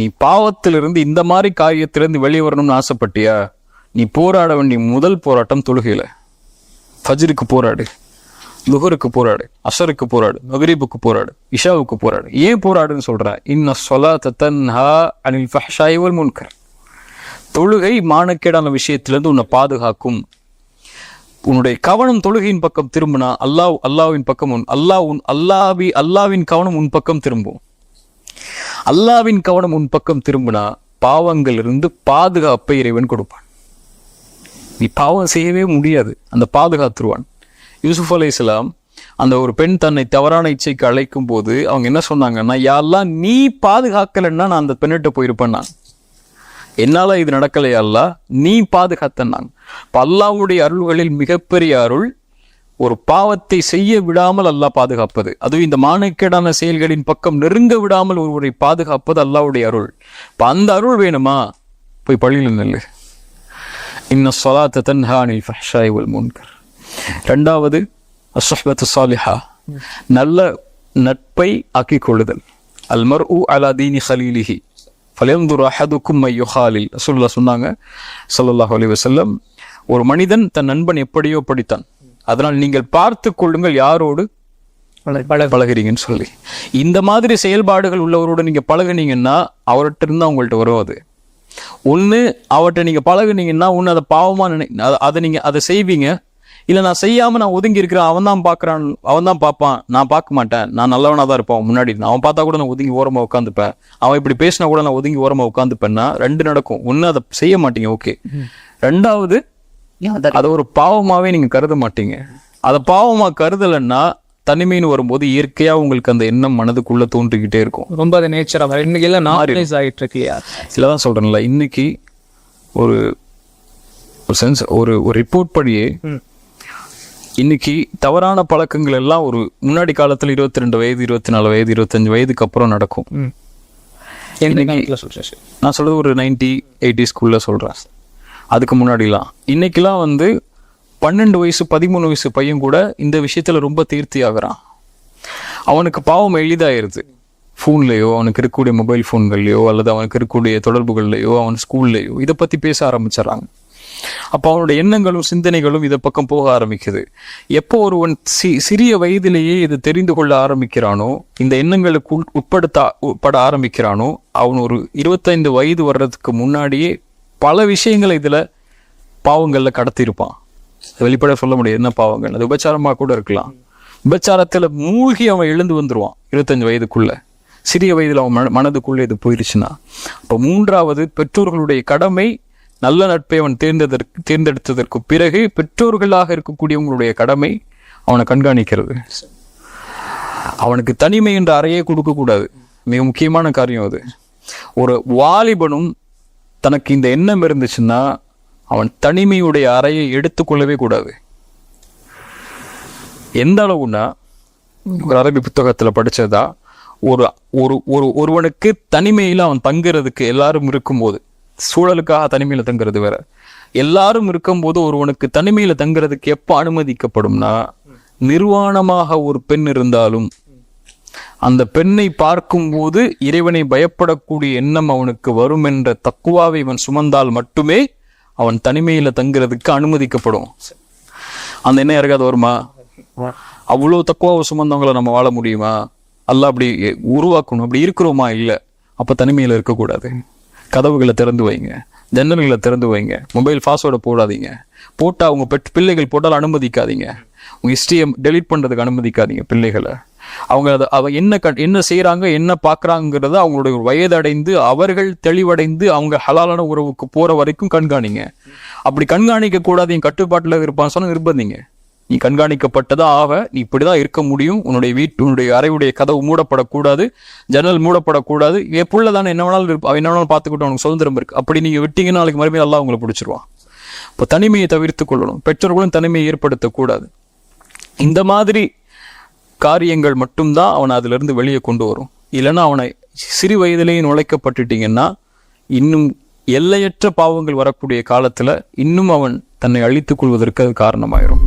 நீ பாவத்திலிருந்து இந்த மாதிரி காரியத்திலிருந்து வெளியே வரணும்னு ஆசைப்பட்டியா, நீ போராட வேண்டிய முதல் போராட்டம் தொழுகையில. ஃபஜ்ருக்கு போராடு, லுஹருக்கு போராடு, அஸருக்கு போராடு, மக்ரிபுக்கு போராடு, இஷாவுக்கு போராடு. ஏன் போராடுன்னு சொல்றேன்? இன்ன ஸலாத்த தன்ஹா அனில் ஃபஹ்ஷாஇ வல் முன்கர். தொழுகை மானக்கேடான விஷயத்திலிருந்து உன்னை பாதுகாக்கும். உன்னுடைய கவனம் தொழுகையின் பக்கம் திரும்பினா அல்லாவின் பக்கம் அல்லாவின் கவனம் உன் பக்கம் திரும்பும். அல்லாவின் கவனம் உன் பக்கம் திரும்பினா பாவங்கள் இருந்து பாதுகாப்பை இறைவன் கொடுப்பான். நீ பாவம் செய்யவே முடியாது, அந்த பாதுகாத்துருவான். யூசுப் அலைஹிஸ்ஸலாம் அந்த ஒரு பெண் தன்னை தவறான இச்சைக்கு அழைக்கும் போது அவங்க என்ன சொன்னாங்கன்னா, யா அல்லாஹ் நீ பாதுகாக்கலைன்னா நான் அந்த பெண்ணிட்ட போயிருப்பேன், நான் என்னால இது நடக்கலையா அல்லாஹ், நீ பாதுகாத்தன்னாங்க. இப்போ அல்லாஹ்வுடைய அருள்களில் மிகப்பெரிய அருள் ஒரு பாவத்தை செய்ய விடாமல் அல்லாஹ் பாதுகாப்பது. அதுவும் இந்த மானக்கேடான செயல்களின் பக்கம் நெருங்க விடாமல் ஒருவரை பாதுகாப்பது அல்லாஹ்வுடைய அருள். இப்போ அந்த அருள் வேணுமா, போய் பள்ளியில் நெல்லு. இன்ன ஸலாத்த தன்ஹா அனில் ஃபஹ்ஷாஇ வல் முன்கர். ரெண்டாவது அஸ்ஸஹ்பத்து ஸாலிஹா, நல்ல நட்பை ஆக்கிக் கொள்ளுதல். அல் மர்உ அலா தீனி ஹலீலிஹி ஃபல்யன்துர் அஹதுக்கும் மை யுஹாலில். ரசூலுல்லாஹ் சொன்னாங்க ஸல்லல்லாஹு அலைஹி வஸல்லம், ஒரு மனிதன் தன் நண்பன் எப்படியோ படித்தான், அதனால் நீங்கள் பார்த்து கொள்ளுங்கள் யாரோடு பழகிறீங்கன்னு சொல்லி. இந்த மாதிரி செயல்பாடுகள் உள்ளவரோட நீங்க பழகுனீங்கன்னா அவர்கிட்ட இருந்து அவங்கள்ட்ட வருவது. ஒன்று அவர்கிட்ட நீங்க பழகுனீங்கன்னா ஒன்று அதை பாவமா அதை செய்வீங்க, இல்லை நான் செய்யாம நான் ஒதுங்கி இருக்கிறேன், அவன் தான் பார்க்கறான், அவன் தான் பார்ப்பான், நான் பார்க்க மாட்டேன், நான் நல்லவனா தான் இருப்பான் முன்னாடி, அவன் பார்த்தா கூட நான் ஒதுங்கி ஓரமா உட்காந்துப்பேன், அவன் இப்படி பேசினா கூட நான் ஒதுங்கி ஓரமா உட்காந்துப்பேன்னா ரெண்டு நடக்கும். ஒன்று அதை செய்ய மாட்டீங்க, ஓகே. ரெண்டாவது அதை ஒரு பாவமாவே நீங்க கருத மாட்டீங்க. அதை பாவமா கருதலைன்னா தனிமைன்னு வரும்போது இயற்கையா உங்களுக்கு அந்த எண்ணம் மனதுக்குள்ள தோன்றிக்கிட்டே இருக்கும். ரொம்ப அது நேச்சரா இன்னைக்கு எல்லாம் நார்மலைஸ் ஆகிட்டு இருக்கு. இல்லதான் சொல்றேன்ல, இன்னைக்கு ஒரு சென்ஸ் ஒரு ரிப்போர்ட் படியே இன்னைக்கு தவறான பழக்கங்கள் எல்லாம் ஒரு முன்னாடி காலத்துல 22 வயது 24 வயது 25 வயதுக்கு அப்புறம் நடக்கும். நான் சொல்றது ஒரு 90-80s சொல்றேன். அதுக்கு முன்னாடிலாம் இன்னைக்கெல்லாம் 12 வயசு 13 வயசு பையன் கூட இந்த விஷயத்துல ரொம்ப தீர்த்தி ஆகுறான். அவனுக்கு பாவம் எளிதாயிருது. ஃபோன்லேயோ, அவனுக்கு இருக்கக்கூடிய மொபைல் ஃபோன்கள்லையோ, அல்லது அவனுக்கு இருக்கக்கூடிய தொடர்புகள்லையோ, அவன் ஸ்கூல்லையோ இதை பத்தி பேச ஆரம்பிச்சிடறாங்க. அப்போ அவனுடைய எண்ணங்களும் சிந்தனைகளும் இதை பக்கம் போக ஆரம்பிக்குது. எப்போ ஒருவன் சிறிய வயதிலேயே இது தெரிந்து கொள்ள ஆரம்பிக்கிறானோ, இந்த எண்ணங்களுக்கு உட்பட ஆரம்பிக்கிறானோ, அவன் ஒரு 25 வயது வர்றதுக்கு முன்னாடியே பல விஷயங்களை இதுல பாவங்கள்ல கடத்திருப்பான். வெளிப்பட சொல்ல முடியாது என்ன பாவங்கள், அது விபச்சாரமா கூட இருக்கலாம். விபச்சாரத்துல மூழ்கி அவன் எழுந்து வந்துருவான் 25 வயதுக்குள்ள. சிறிய வயதுல அவன் மனதுக்குள்ள இது போயிருச்சுன்னா. அப்போ மூன்றாவது, பெற்றோர்களுடைய கடமை நல்ல நட்பை அவன் தேர்ந்தெடுத்ததற்கு பிறகு பெற்றோர்களாக இருக்கக்கூடியவங்களுடைய கடமை அவனை கண்காணிக்கிறது. அவனுக்கு தனிமை என்ற அறையே கொடுக்க கூடாது. மிக முக்கியமான காரியம் அது. ஒரு வாலிபனும் தனக்கு இந்த எண்ணம் இருந்துச்சுன்னா அவன் தனிமையுடைய அறையை எடுத்துக்கொள்ளவே கூடாது. எந்த அளவுனா, ஒரு அரபி புத்தகத்துல படிச்சதா, ஒருவனுக்கு தனிமையில அவன் தங்குறதுக்கு எல்லாரும் இருக்கும்போது, சூழலுக்காக தனிமையில தங்குறது வேற, எல்லாரும் இருக்கும்போது ஒருவனுக்கு தனிமையில தங்குறதுக்கு எப்ப அனுமதிக்கப்படும்னா, நிர்வாணமாக ஒரு பெண் இருந்தாலும் அந்த பெண்ணை பார்க்கும் போது இறைவனை பயப்படக்கூடிய எண்ணம் அவனுக்கு வரும் என்ற தக்குவாவை இவன் சுமந்தால் மட்டுமே அவன் தனிமையில தங்குறதுக்கு அனுமதிக்கப்படும். அந்த எண்ணம் யாருக்காவது வருமா? அவ்வளவு தக்குவாவை சுமந்தவங்களை நம்ம வாழ முடியுமா? அல்லாஹ் அப்படி உருவாக்கணும். அப்படி இருக்கிறோமா? இல்லை. அப்ப தனிமையில இருக்கக்கூடாது. கதவுகளை திறந்து வைங்க, ஜன்னல்களை திறந்து வைங்க, மொபைல் பாஸ்வேர்டை போடாதீங்க, போட்டா அவங்க பிள்ளைகள் போட்டால் அனுமதிக்காதீங்க, உங்க ஹிஸ்டரியை டெலீட் பண்றதுக்கு அனுமதிக்காதீங்க பிள்ளைகளை. அவங்க என்ன செய்யறாங்க, என்ன பாக்குறாங்கிறத அவங்களுடைய வயதடைந்து அவர்கள் தெளிவடைந்து அவங்க ஹலாலான உறவுக்கு போற வரைக்கும் கண்காணிங்க. அப்படி கண்காணிக்க கூடாது, என் கட்டுப்பாட்டுல இருப்பான்னு சொன்னா நிர்பந்திங்க. நீ கண்காணிக்கப்பட்டதா நீ இப்படிதான் இருக்க முடியும், உன்னுடைய அறையுடைய கதவு மூடப்படக்கூடாது, ஜன்னல் மூடப்படக்கூடாது, எப்படிதானே என்ன வேணாலும் பார்த்துக்கிட்டு அவனுக்கு சுதந்திரம் இருக்கு. அப்படி நீங்க விட்டீங்கன்னா நாளைக்கு மறுபடியும் அல்லாஹ் உங்களை பிடிச்சிருவான். இப்போ தனிமையை தவிர்த்து கொள்ளணும். பெற்றோர்களும் தனிமையை ஏற்படுத்தக்கூடாது. இந்த மாதிரி காரியங்கள் மட்டும்தான் அவனை அதுல இருந்து வெளியே கொண்டு வரும். இல்லைன்னா அவனை சிறு வயதிலேயே நுழைக்கப்பட்டுட்டீங்கன்னா இன்னும் எல்லையற்ற பாவங்கள் வரக்கூடிய காலத்துல இன்னும் அவன் தன்னை அழித்துக் கொள்வதற்கு அது காரணமாயிரும்.